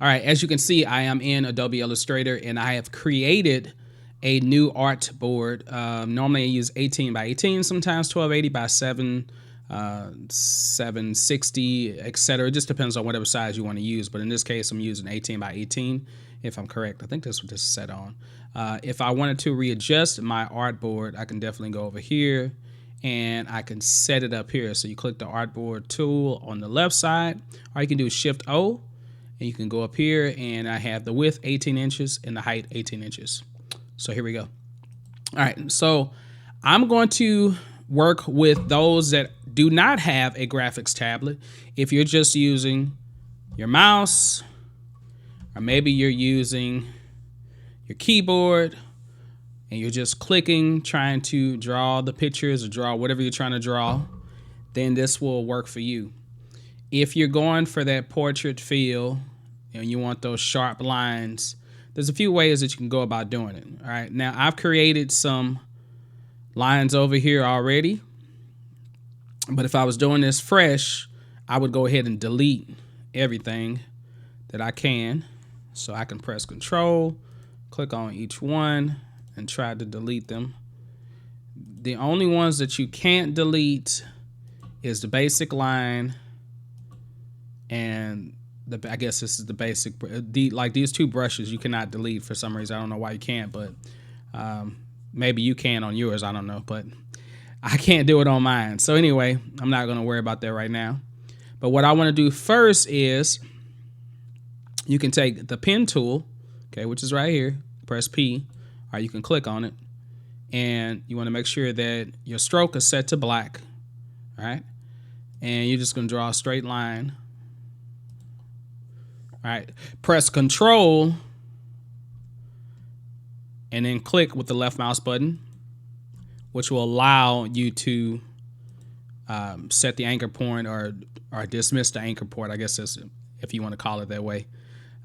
All right, as you can see, I am in Adobe Illustrator and I have created a new artboard. Normally I use 18 by 18, sometimes 1280 by 760, etc. It just depends on whatever size you want to use. But in this case, I'm using 18 by 18, if I'm correct. I think that's what this is set on. If I wanted to readjust my artboard, I can definitely go over here and I can set it up here. So you click the artboard tool on the left side, or you can do Shift O. And you can go up here and I have the width 18 inches and the height 18 inches. So here we go. All right, so I'm going to work with those that do not have a graphics tablet. If you're just using your mouse, or maybe you're using your keyboard and you're just clicking, trying to draw the pictures or draw whatever you're trying to draw, then this will work for you. If you're going for that portrait feel and you want those sharp lines, there's a few ways that you can go about doing it. All right, now I've created some lines over here already, but if I was doing this fresh, I would go ahead and delete everything that I can. So I can press Control, click on each one, and try to delete them. The only ones that you can't delete is the basic line and I guess this is the basic, like these two brushes you cannot delete for some reason. I don't know why you can't, but maybe you can on yours. I don't know, but I can't do it on mine. So anyway, I'm not going to worry about that right now. But what I want to do first is you can take the pen tool, okay, which is right here, press P, or you can click on it, and you want to make sure that your stroke is set to black, all right? And you're just going to draw a straight line. All right, press Control and then click with the left mouse button, which will allow you to set the anchor point or dismiss the anchor point. I guess that's if you want to call it that way.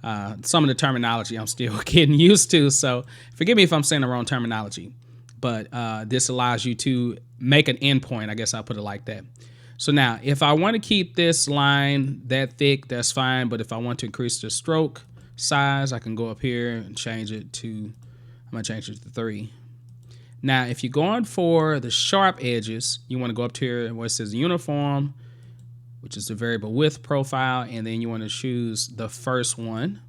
Some of the terminology I'm still getting used to, so forgive me if I'm saying the wrong terminology. But this allows you to make an endpoint. I guess I'll put it like that. So now, if I want to keep this line that thick, that's fine. But if I want to increase the stroke size, I can go up here and change it to, I'm going to change it to 3. Now, if you're going for the sharp edges, you want to go up to here where it says uniform, which is the variable width profile, and then you want to choose the first one.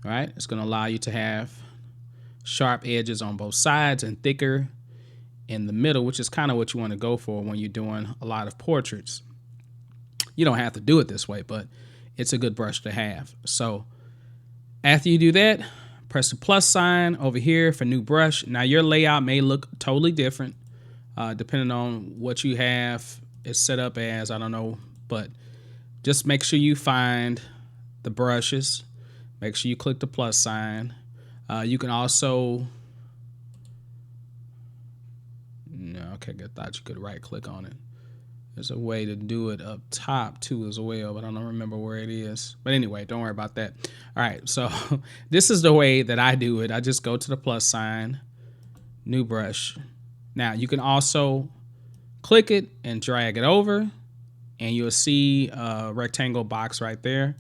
All right, it's going to allow you to have sharp edges on both sides and thicker in the middle, which is kind of what you want to go for when you're doing a lot of portraits. You don't have to do it this way, but it's a good brush to have. So after you do that, press the plus sign over here for new brush. Now your layout may look totally different depending on what you have it set up as. I don't know, but just make sure you find the brushes. Make sure you click the plus sign. You can also, no, okay, I thought you could right click on it. There's a way to do it up top too as well, but I don't remember where it is. But anyway, don't worry about that. All right, so this is the way that I do it. I just go to the plus sign, new brush. Now you can also click it and drag it over, and you'll see a rectangle box right there.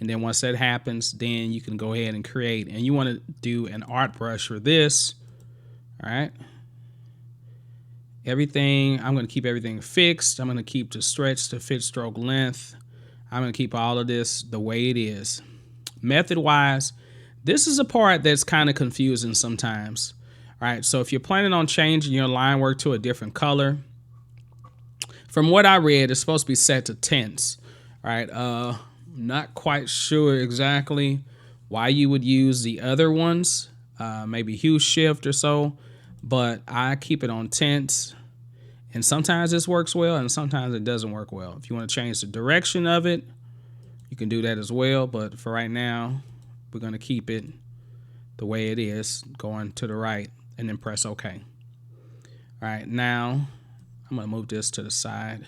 And then once that happens, then you can go ahead and create. And you want to do an art brush for this. All right. Everything, I'm going to keep everything fixed. I'm going to keep the stretch to fit stroke length. I'm going to keep all of this the way it is. Method-wise, this is a part that's kind of confusing sometimes. All right, so if you're planning on changing your line work to a different color, from what I read, it's supposed to be set to tints. All right, not quite sure exactly why you would use the other ones, maybe hue shift or so, but I keep it on tints, and sometimes this works well and sometimes it doesn't work well. If you want to change the direction of it, you can do that as well, but for right now, we're going to keep it the way it is, going to the right, and then press OK. All right, now I'm going to move this to the side.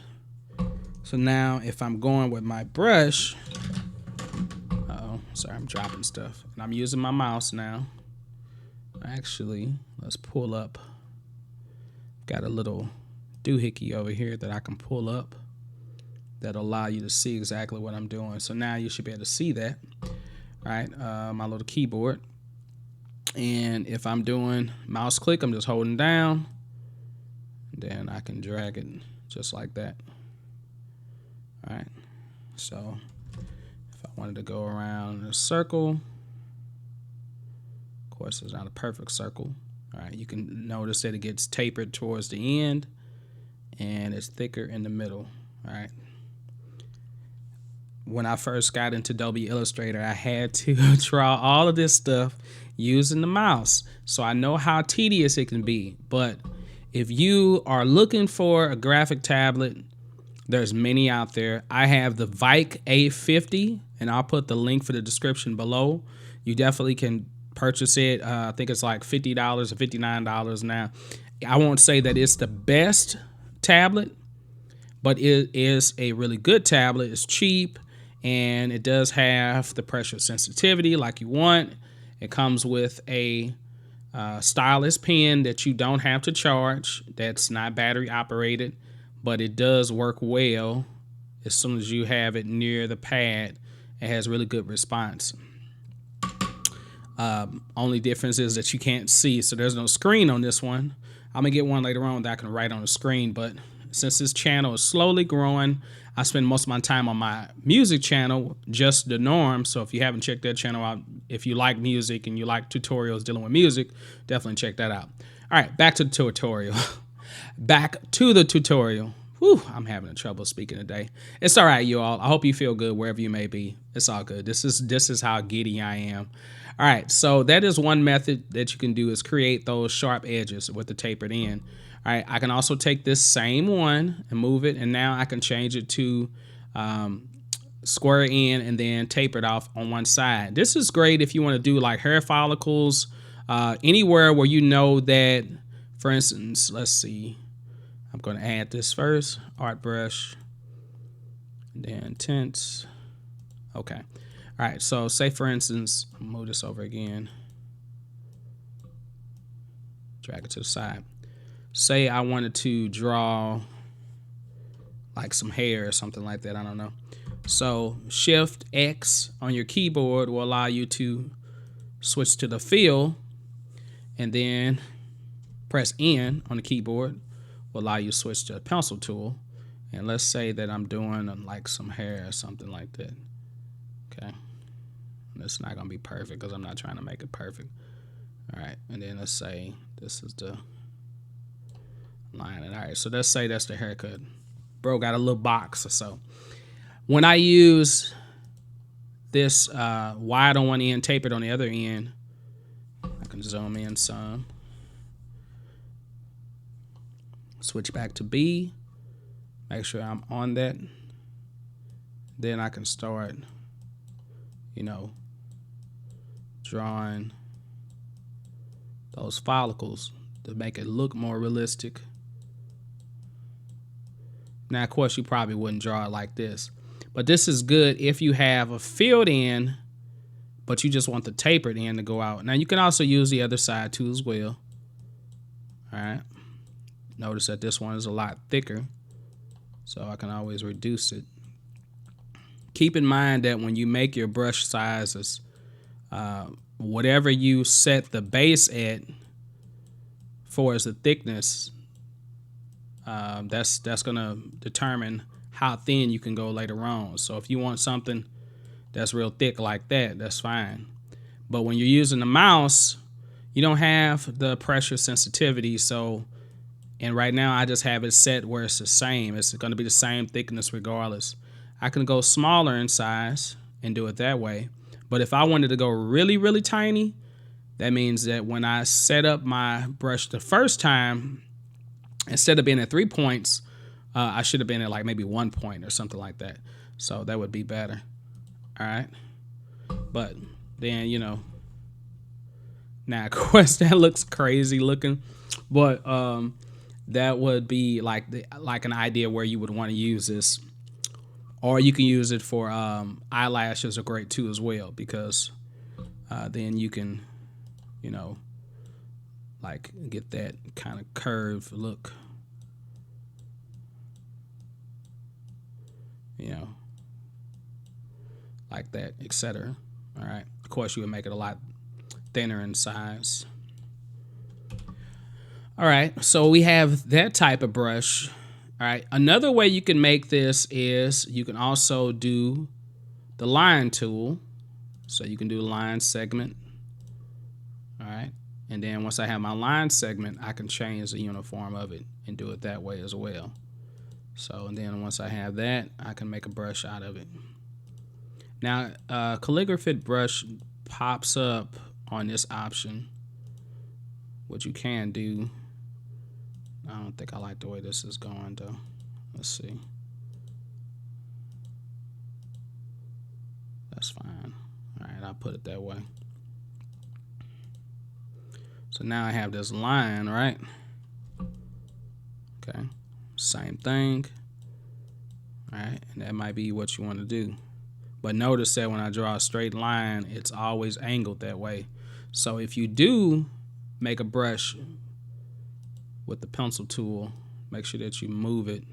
So now if I'm going with my brush, sorry, I'm dropping stuff, and I'm using my mouse now. Actually, let's pull up. Got a little doohickey over here that I can pull up that'll allow you to see exactly what I'm doing. So now you should be able to see that. right? My little keyboard. And if I'm doing mouse click, I'm just holding down. Then I can drag it just like that. All right. So if I wanted to go around in a circle, of course, it's not a perfect circle. All right. You can notice that it gets tapered towards the end and it's thicker in the middle. All right. When I first got into Adobe Illustrator, I had to draw all of this stuff using the mouse. So I know how tedious it can be. But if you are looking for a graphic tablet, there's many out there. I have the Veikk A50, and I'll put the link for the description below. You definitely can purchase it. I think it's like $50 or $59 now. I won't say that it's the best tablet, but it is a really good tablet. It's cheap, and it does have the pressure sensitivity like you want. It comes with a stylus pen that you don't have to charge. That's not battery operated, but it does work well as soon as you have it near the pad. It has really good response. Only difference is that you can't see, so there's no screen on this one. I'm gonna get one later on that I can write on the screen, but since this channel is slowly growing, I spend most of my time on my music channel, Just the Norm. So if you haven't checked that channel out, if you like music and you like tutorials dealing with music, definitely check that out. All right, back to the tutorial. Back to the tutorial. Whew, I'm having trouble speaking today. It's all right, you all. I hope you feel good wherever you may be. It's all good. This is how giddy I am. All right, so that is one method that you can do, is create those sharp edges with the tapered end. All right, I can also take this same one and move it, and now I can change it to square end and then taper it off on one side. This is great if you want to do like hair follicles, anywhere where you know that, for instance, let's see, I'm going to add this first, art brush, then tints. Okay. All right, so say for instance, I'll move this over again, drag it to the side. Say I wanted to draw like some hair or something like that, I don't know. So Shift X on your keyboard will allow you to switch to the fill, and then press N on the keyboard will allow you to switch to the pencil tool. And let's say that I'm doing like some hair or something like that. Okay. It's not gonna be perfect because I'm not trying to make it perfect. All right, and then let's say this is the line. All right, so let's say that's the haircut. Bro got a little box or so. When I use this wide on one end, tapered on the other end, I can zoom in some. Switch back to B. Make sure I'm on that. Then I can start, you know, drawing those follicles to make it look more realistic. Now, of course, you probably wouldn't draw it like this, but this is good if you have a filled end, but you just want the tapered end to go out. Now, you can also use the other side too as well. All right. Notice that this one is a lot thicker, so I can always reduce it. Keep in mind that when you make your brush sizes, whatever you set the base at for as the thickness, that's gonna determine how thin you can go later on. So if you want something that's real thick like that, that's fine. But when you're using the mouse, you don't have the pressure sensitivity. So, and right now I just have it set where it's the same. It's gonna be the same thickness regardless. I can go smaller in size and do it that way. But if I wanted to go really, really tiny, that means that when I set up my brush the first time, instead of being at 3 points, I should have been at like maybe 1 point or something like that. So that would be better. All right. But then, you know, now of course that looks crazy looking, but that would be like an idea where you would want to use this. Or you can use it for eyelashes are great too as well, because then you can, you know, like get that kind of curved look, you know, like that, etc. All right. Of course, you would make it a lot thinner in size. All right. So we have that type of brush. All right. Another way you can make this is you can also do the line tool. So you can do a line segment. All right. And then once I have my line segment, I can change the uniform of it and do it that way as well. So, and then once I have that, I can make a brush out of it. Now, calligraphy brush pops up on this option. What you can do, I don't think I like the way this is going though. Let's see. That's fine. All right, I'll put it that way. So now I have this line, right? Okay, same thing. All right, and that might be what you want to do. But notice that when I draw a straight line, it's always angled that way. So if you do make a brush with the pencil tool, make sure that you move it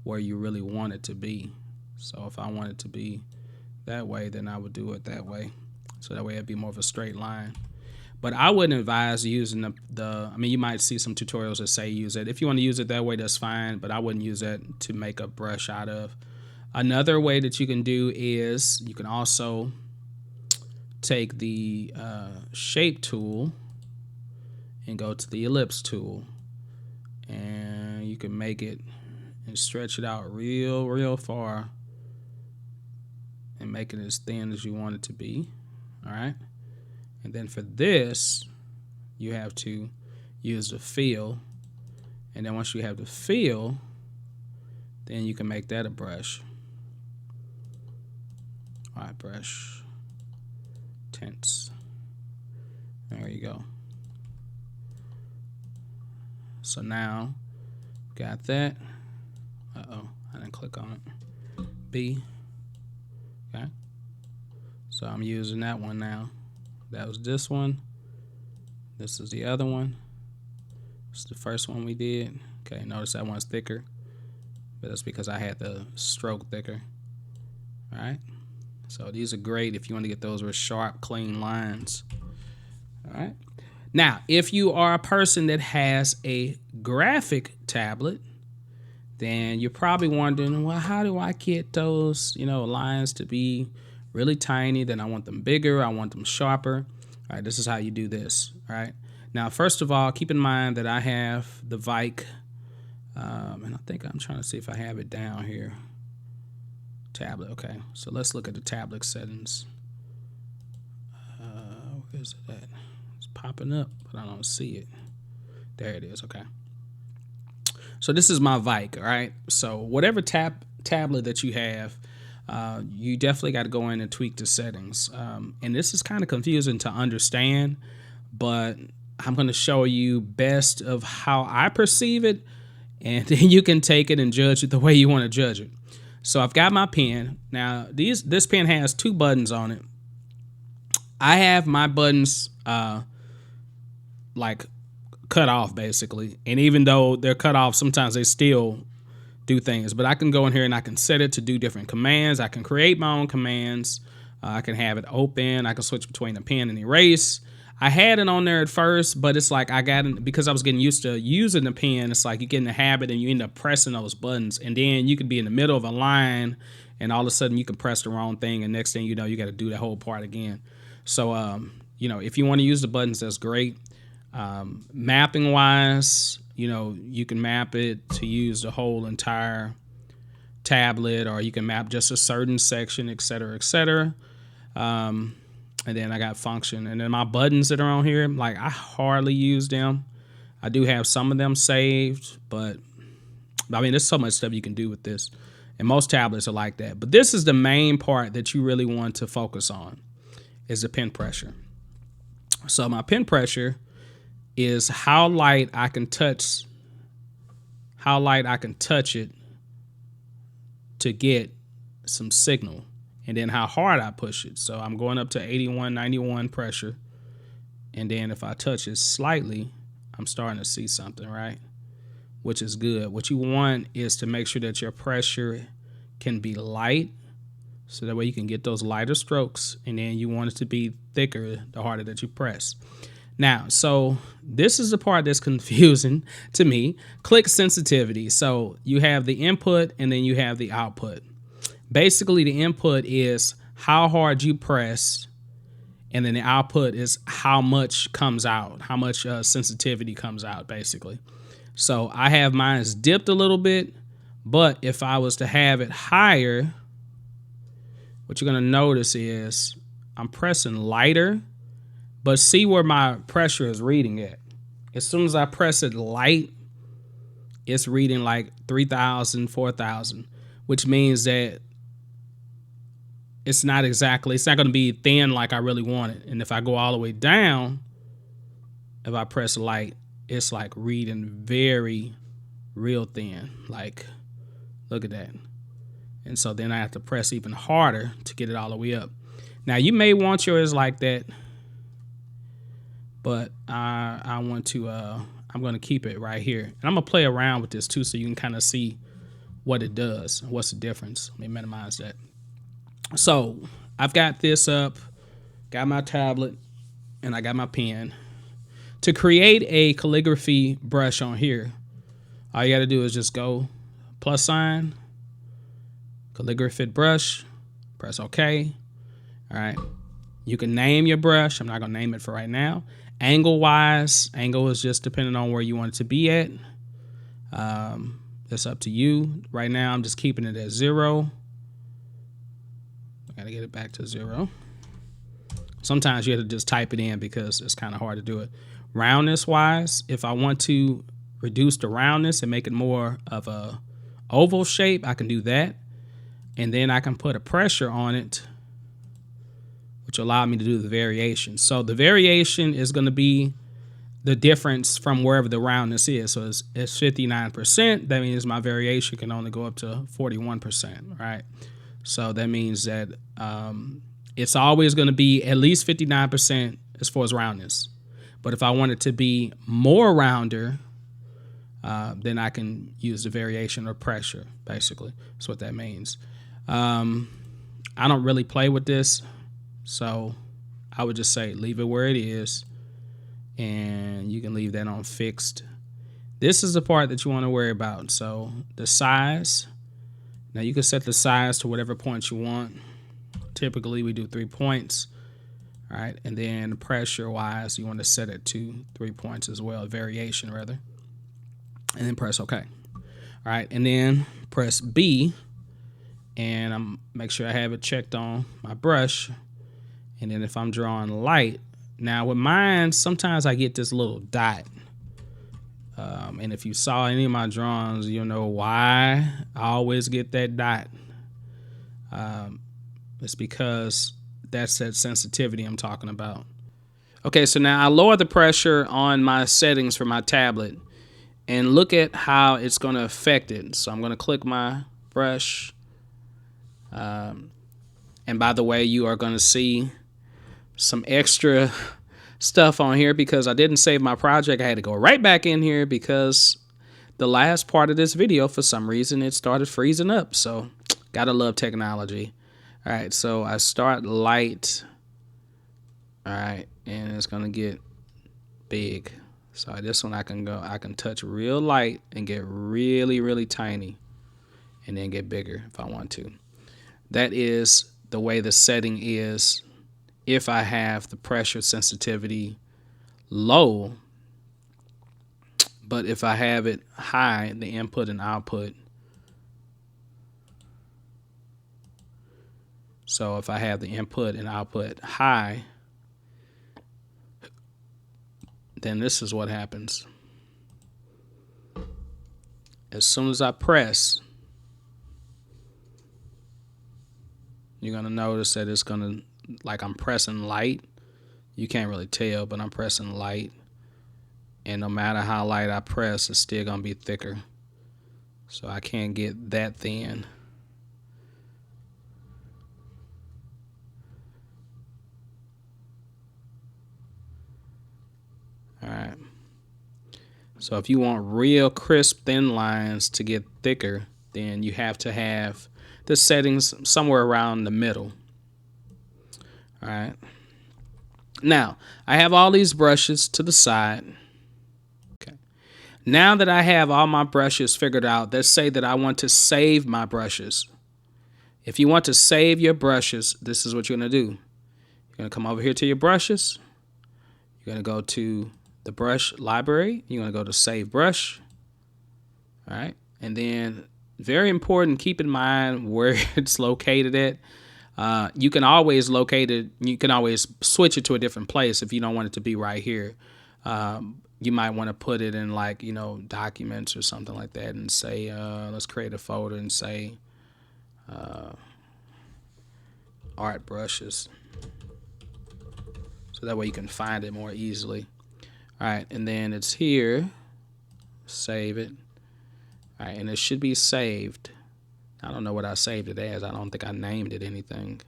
where you really want it to be. So if I want it to be that way, then I would do it that way. So that way it'd be more of a straight line. But I wouldn't advise using I mean, you might see some tutorials that say use it. If you want to use it that way, that's fine, but I wouldn't use that to make a brush out of. Another way that you can do is you can also take the shape tool and go to the ellipse tool, and you can make it and stretch it out real far and make it as thin as you want it to be. All right. And then for this, you have to use the fill. And then once you have the fill, then you can make that a brush. All right, brush, tints. There you go. So now, got that. Uh-oh, I didn't click on it. B. Okay. So I'm using that one now. That was this one. This is the other one. It's the first one we did. Okay, notice that one's thicker, but that's because I had the stroke thicker. All right. So these are great if you want to get those with sharp, clean lines. All right. Now, if you are a person that has a graphic tablet, then you're probably wondering, well, how do I get those, lines to be really tiny? Then I want them bigger. I want them sharper. All right, this is how you do this. All right. Now, first of all, keep in mind that I have the Veikk, and I think I'm trying to see if I have it down here. Tablet. Okay, so let's look at the tablet settings. Where is it at? It's popping up, but I don't see it. There it is. Okay. So this is my Veikk. All right. So whatever tablet that you have, you definitely got to go in and tweak the settings. And this is kind of confusing to understand, but I'm going to show you best of how I perceive it, and then you can take it and judge it the way you want to judge it. So I've got my pen. Now, this pen has 2 buttons on it. I have my buttons like cut off, basically. And even though they're cut off, sometimes they still do things. But I can go in here and I can set it to do different commands. I can create my own commands. I can have it open. I can switch between the pen and erase. I had it on there at first, but it's like because I was getting used to using the pen, it's like you get in the habit and you end up pressing those buttons. And then you could be in the middle of a line and all of a sudden you can press the wrong thing. And next thing you know, you got to do that whole part again. So, if you want to use the buttons, that's great. Mapping wise, you can map it to use the whole entire tablet, or you can map just a certain section, et cetera, et cetera. And then I got function, and then my buttons that are on here, like I hardly use them. I do have some of them saved, but I mean, there's so much stuff you can do with this, and most tablets are like that. But this is the main part that you really want to focus on, is the pen pressure. So my pen pressure is how light I can touch it to get some signal, and then how hard I push it. So I'm going up to 81, 91 pressure, and then if I touch it slightly, I'm starting to see something, right? Which is good. What you want is to make sure that your pressure can be light, So that way you can get those lighter strokes, and then you want it to be thicker the harder that you press. Now, so this is the part that's confusing to me. Click sensitivity. So you have the input and then you have the output. Basically, the input is how hard you press, and then the output is how much comes out, how much sensitivity comes out, basically. So I have mine dipped a little bit, but if I was to have it higher, what you're going to notice is I'm pressing lighter, but see where my pressure is reading at. As soon as I press it light, it's reading like 3,000, 4,000, which means that it's not going to be thin like I really want it. And if I go all the way down, if I press light, it's like reading very real thin. Like, look at that. And so then I have to press even harder to get it all the way up. Now you may want yours like that, but I'm going to keep it right here. And I'm going to play around with this too, so you can kind of see what it does. What's the difference? Let me minimize that. So I've got this up, got my tablet, and I got my pen. To create a calligraphy brush on here, all you got to do is just go +, calligraphy brush, press OK. All right. You can name your brush. I'm not going to name it for right now. Angle-wise, angle is just depending on where you want it to be at. It's up to you. Right now, I'm just keeping it at 0. I got to get it back to 0. Sometimes you have to just type it in because it's kind of hard to do it. Roundness-wise, if I want to reduce the roundness and make it more of a oval shape, I can do that. And then I can put a pressure on it, which will allow me to do the variation. So the variation is going to be the difference from wherever the roundness is. So it's 59%. That means my variation can only go up to 41%, right? So that means that it's always going to be at least 59% as far as roundness. But if I want it to be more rounder, then I can use the variation or pressure, basically. That's what that means. I don't really play with this, so I would just say leave it where it is, and you can leave that on fixed. This is the part that you want to worry about. So the size. Now you can set the size to whatever points you want. Typically we do 3 points. All right, and then pressure-wise, you want to set it to 3 points as well, variation rather. And then press OK. All right, and then press B, and make sure I have it checked on my brush. And then if I'm drawing light, now with mine, sometimes I get this little dot. And if you saw any of my drawings, you'll know why I always get that dot. It's because that's that sensitivity I'm talking about. Okay, so now I lower the pressure on my settings for my tablet, and look at how it's going to affect it. So I'm going to click my brush. And by the way, you are going to see some extra stuff on here because I didn't save my project. I had to go right back in here because the last part of this video, for some reason, it started freezing up. So gotta love technology. All right, so I start light. All right, and it's gonna get big. So this one I can touch real light and get really, really tiny, and then get bigger if I want to. That is the way the setting is if I have the pressure sensitivity low. But if I have it high, the input and output. So if I have the input and output high, then this is what happens. As soon as I press, you're going to notice that it's going to, like I'm pressing light. You can't really tell, but I'm pressing light. And no matter how light I press, it's still going to be thicker. So I can't get that thin. All right. So if you want real crisp thin lines to get thicker, then you have to have the settings somewhere around the middle. All right. Now, I have all these brushes to the side. Okay. Now that I have all my brushes figured out, let's say that I want to save my brushes. If you want to save your brushes, this is what you're going to do. You're going to come over here to your brushes. You're going to go to the brush library. You're going to go to Save Brush. All right. And then, very important, keep in mind where it's located at. You can always locate it. You can always switch it to a different place if you don't want it to be right here. You might want to put it in, like, documents or something like that, and say, let's create a folder and say art brushes. So that way you can find it more easily. All right, and then it's here. Save it. All right, and it should be saved. I don't know what I saved it as. I don't think I named it anything.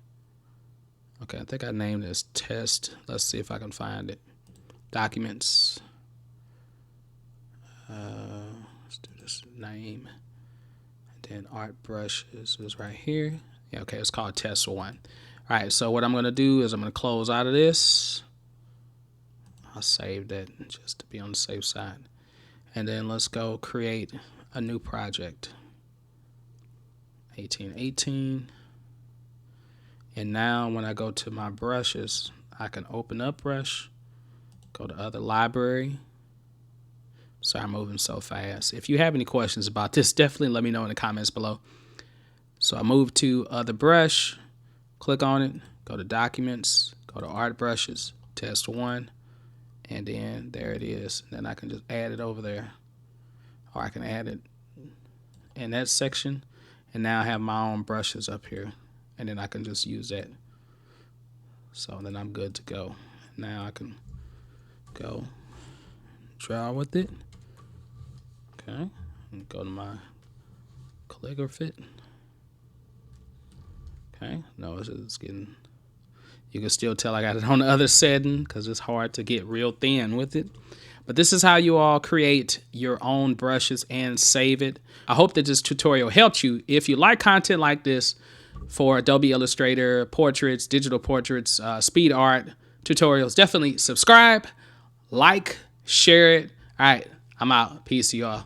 Okay, I think I named it as test. Let's see if I can find it. Documents. Let's do this name. And then art brushes is right here. Yeah, okay, it's called test 1. All right, so what I'm going to do is I'm going to close out of this. I'll save that just to be on the safe side. And then let's go create a new project. 1818. And now when I go to my brushes, I can open up brush, go to other library. Sorry, I'm moving so fast. If you have any questions about this, definitely let me know in the comments below. So I move to other brush, click on it, go to documents, go to art brushes, test 1, and then there it is. Then I can just add it over there, or I can add it in that section, and now I have my own brushes up here, and then I can just use that. So then I'm good to go. Now I can go draw with it. Okay, and go to my calligraphy. Okay, no, it's getting, you can still tell I got it on the other setting because it's hard to get real thin with it. But this is how you all create your own brushes and save it. I hope that this tutorial helped you. If you like content like this for Adobe Illustrator, portraits, digital portraits, speed art tutorials, definitely subscribe, like, share it. All right, I'm out. Peace to y'all.